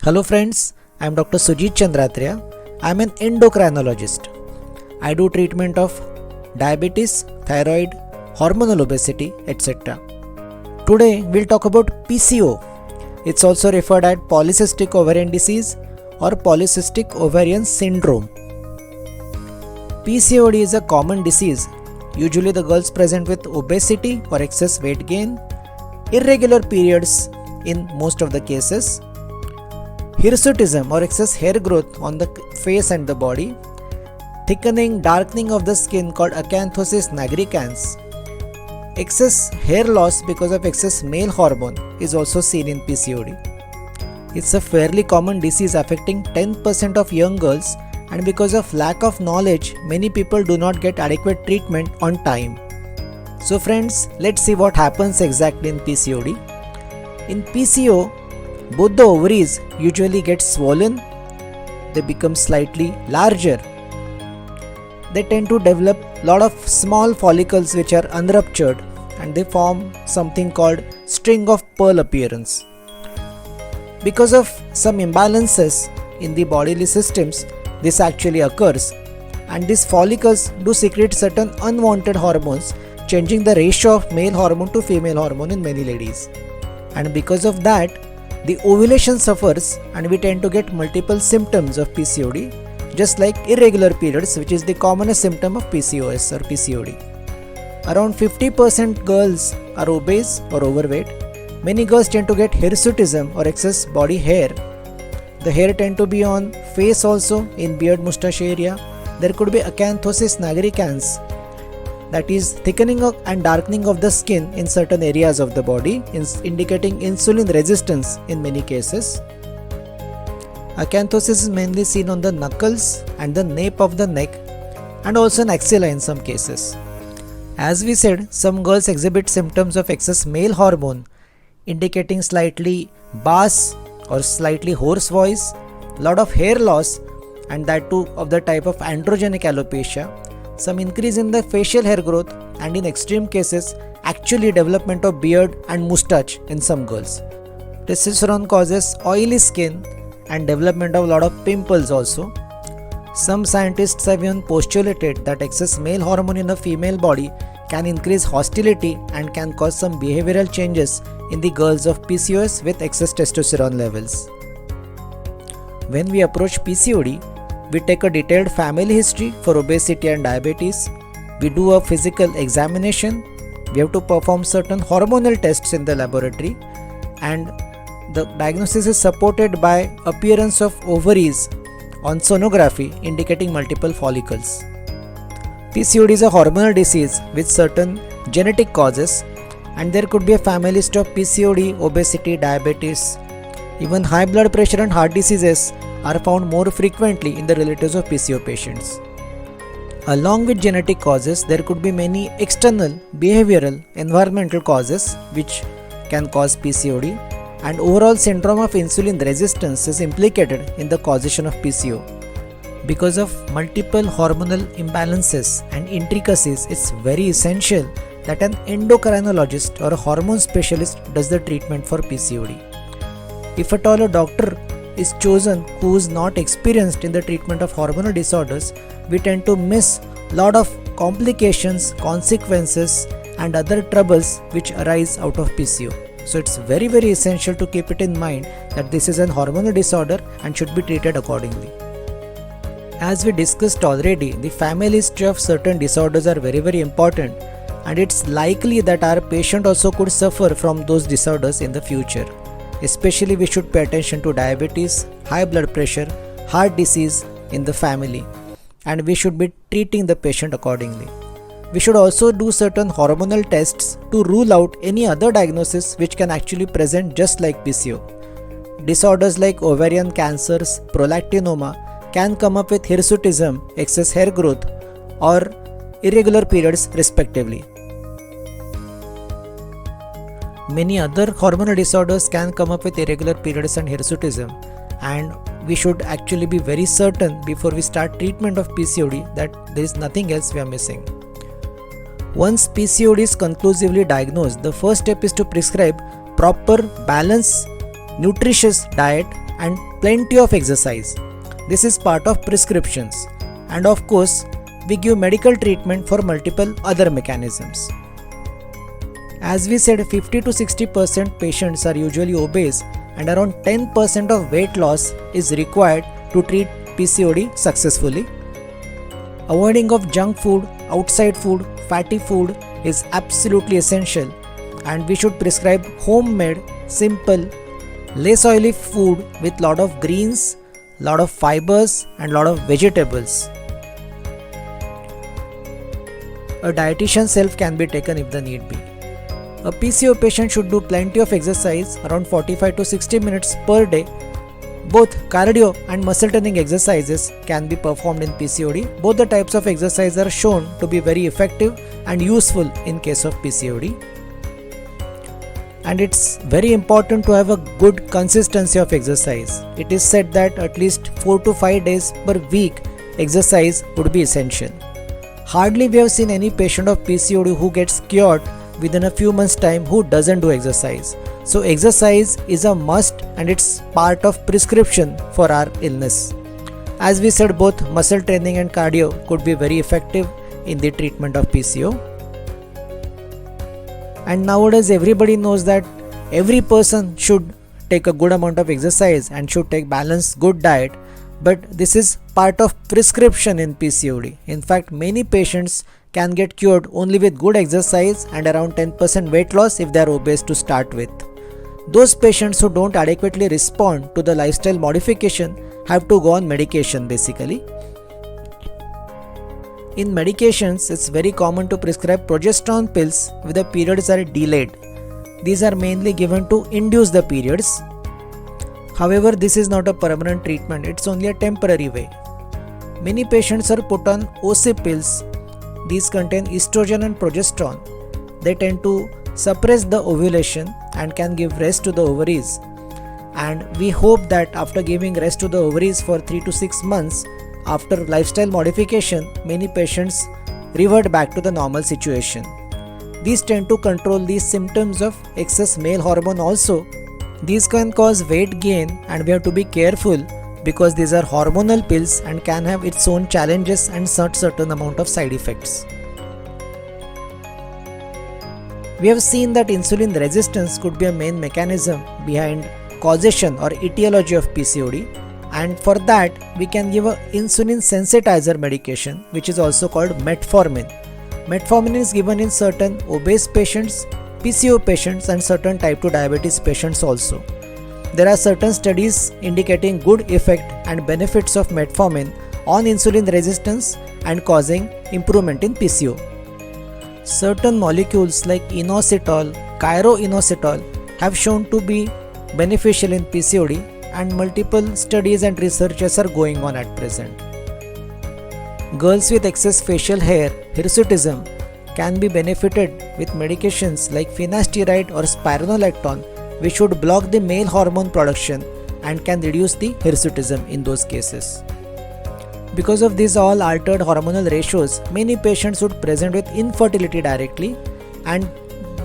Hello friends, I am Dr. Sujit Chandratriya. I am an endocrinologist. I do treatment of diabetes, thyroid, hormonal obesity, etc. Today we'll talk about PCO. It's also referred as polycystic ovarian disease or polycystic ovarian syndrome. PCOD is a common disease. Usually the girls present with obesity or excess weight gain, irregular periods in most of the cases, hirsutism or excess hair growth on the face and the body, thickening, darkening of the skin called acanthosis nigricans. Excess hair loss because of excess male hormone is also seen in PCOD. It's a fairly common disease affecting 10% of young girls, and because of lack of knowledge, many people do not get adequate treatment on time. So friends, let's see what happens exactly in PCOD. In PCO, both the ovaries usually get swollen, they become slightly larger. They tend to develop lot of small follicles which are unruptured and they form something called string of pearl appearance. Because of some imbalances in the bodily systems, this actually occurs, and these follicles do secrete certain unwanted hormones, changing the ratio of male hormone to female hormone in many ladies. And because of that, the ovulation suffers and we tend to get multiple symptoms of PCOD, just like irregular periods, which is the commonest symptom of PCOS or PCOD. Around 50% girls are obese or overweight. Many girls tend to get hirsutism or excess body hair. The hair tend to be on face also, in beard mustache area. There could be acanthosis nigricans, that is thickening and darkening of the skin in certain areas of the body, indicating insulin resistance in many cases. Acanthosis is mainly seen on the knuckles and the nape of the neck, and also in axilla in some cases. As we said, some girls exhibit symptoms of excess male hormone, indicating slightly bass or slightly hoarse voice, lot of hair loss, and that too of the type of androgenic alopecia, some increase in the facial hair growth, and in extreme cases actually development of beard and moustache in some girls. Testosterone causes oily skin and development of a lot of pimples also. Some scientists have even postulated that excess male hormone in a female body can increase hostility and can cause some behavioral changes in the girls of PCOS with excess testosterone levels. When we approach PCOD, we take a detailed family history for obesity and diabetes. We do a physical examination. We have to perform certain hormonal tests in the laboratory, and the diagnosis is supported by appearance of ovaries on sonography indicating multiple follicles. PCOD is a hormonal disease with certain genetic causes, and there could be a family history of PCOD, obesity, diabetes. Even high blood pressure and heart diseases are found more frequently in the relatives of PCO patients. Along with genetic causes, there could be many external, behavioral, environmental causes which can cause PCOD, and overall syndrome of insulin resistance is implicated in the causation of PCO. Because of multiple hormonal imbalances and intricacies, it's very essential that an endocrinologist or a hormone specialist does the treatment for PCOD. If at all a doctor is chosen who is not experienced in the treatment of hormonal disorders, we tend to miss lot of complications, consequences, and other troubles which arise out of PCO. So it's very essential to keep it in mind that this is an hormonal disorder and should be treated accordingly. As we discussed already, the family history of certain disorders are very important, and it's likely that our patient also could suffer from those disorders in the future. Especially we should pay attention to diabetes, high blood pressure, heart disease in the family, and we should be treating the patient accordingly. We should also do certain hormonal tests to rule out any other diagnosis which can actually present just like PCO. Disorders like ovarian cancers, prolactinoma can come up with hirsutism, excess hair growth, or irregular periods respectively. Many other hormonal disorders can come up with irregular periods and hirsutism, and we should actually be very certain before we start treatment of PCOD that there is nothing else we are missing. Once PCOD is conclusively diagnosed, the first step is to prescribe proper, balanced, nutritious diet and plenty of exercise. This is part of prescriptions, and of course, we give medical treatment for multiple other mechanisms. As we said, 50 to 60% patients are usually obese, and around 10% of weight loss is required to treat PCOD successfully. Avoiding of junk food, outside food, fatty food is absolutely essential, and we should prescribe homemade, simple, less oily food with lot of greens, lot of fibers and lot of vegetables. A dietitian's help can be taken if the need be. A PCO patient should do plenty of exercise, around 45 to 60 minutes per day. Both cardio and muscle turning exercises can be performed in PCOD. Both the types of exercise are shown to be very effective and useful in case of PCOD. And it's very important to have a good consistency of exercise. It is said that at least 4 to 5 days per week exercise would be essential. Hardly we have seen any patient of PCOD who gets cured within a few months time who doesn't do exercise. So exercise is a must and it's part of prescription for our illness. As we said, both muscle training and cardio could be very effective in the treatment of PCO. And nowadays everybody knows that every person should take a good amount of exercise and should take balanced good diet, but this is part of prescription in PCOD. In fact, many patients can get cured only with good exercise and around 10% weight loss if they are obese to start with. Those patients who don't adequately respond to the lifestyle modification have to go on medication basically. In medications, it's very common to prescribe progesterone pills when the periods are delayed. These are mainly given to induce the periods. However, this is not a permanent treatment, it's only a temporary way. Many patients are put on OC pills. These contain estrogen and progesterone. They tend to suppress the ovulation and can give rest to the ovaries. And we hope that after giving rest to the ovaries for 3 to 6 months, after lifestyle modification, many patients revert back to the normal situation. These tend to control these symptoms of excess male hormone also. These can cause weight gain and we have to be careful because these are hormonal pills and can have its own challenges and certain amount of side effects. We have seen that insulin resistance could be a main mechanism behind causation or etiology of PCOD, and for that we can give a insulin sensitizer medication which is also called metformin. Metformin is given in certain obese patients, PCO patients and certain type 2 diabetes patients also. There are certain studies indicating good effect and benefits of metformin on insulin resistance and causing improvement in PCO. Certain molecules like inositol, chiroinositol have shown to be beneficial in PCOD and multiple studies and researches are going on at present. Girls with excess facial hair, hirsutism, can be benefited with medications like finasteride or spironolactone, which should block the male hormone production and can reduce the hirsutism in those cases. Because of these all altered hormonal ratios, many patients would present with infertility directly and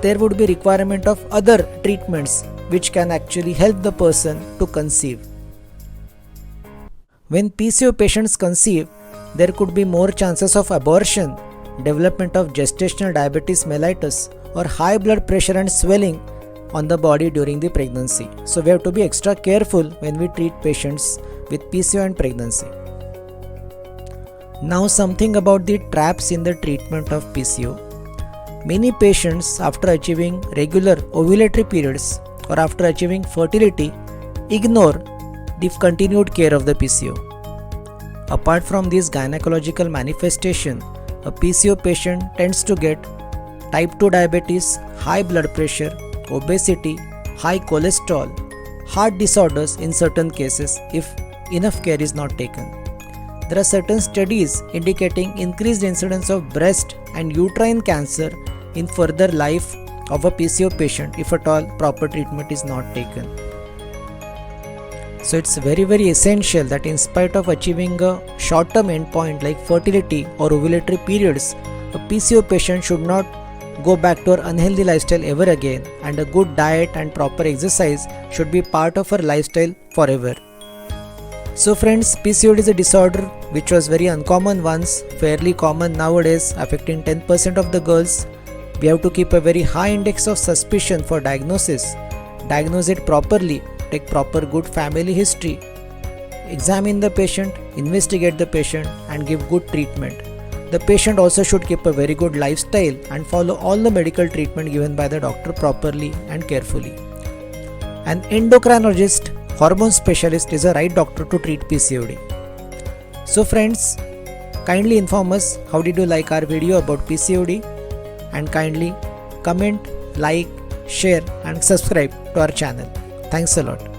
there would be requirement of other treatments which can actually help the person to conceive. When PCO patients conceive, there could be more chances of abortion, development of gestational diabetes mellitus or high blood pressure and swelling on the body during the pregnancy. So we have to be extra careful when we treat patients with PCO and pregnancy. Now something about the traps in the treatment of PCO. Many patients after achieving regular ovulatory periods or after achieving fertility ignore the continued care of the PCO. Apart from this gynecological manifestation, a PCO patient tends to get type 2 diabetes, high blood pressure, obesity, high cholesterol, heart disorders in certain cases if enough care is not taken. There are certain studies indicating increased incidence of breast and uterine cancer in further life of a PCO patient if at all proper treatment is not taken. So it's very essential that in spite of achieving a short-term endpoint like fertility or ovulatory periods, a PCO patient should not go back to our unhealthy lifestyle ever again, and a good diet and proper exercise should be part of our lifestyle forever. So friends, PCOD is a disorder which was very uncommon once, fairly common nowadays, affecting 10% of the girls. We have to keep a very high index of suspicion for diagnosis. Diagnose it properly, take proper good family history, examine the patient, investigate the patient and give good treatment. The patient also should keep a very good lifestyle and follow all the medical treatment given by the doctor properly and carefully. An endocrinologist, hormone specialist is a right doctor to treat PCOD. So friends, kindly inform us how did you like our video about PCOD, and kindly comment, like, share and subscribe to our channel. Thanks a lot.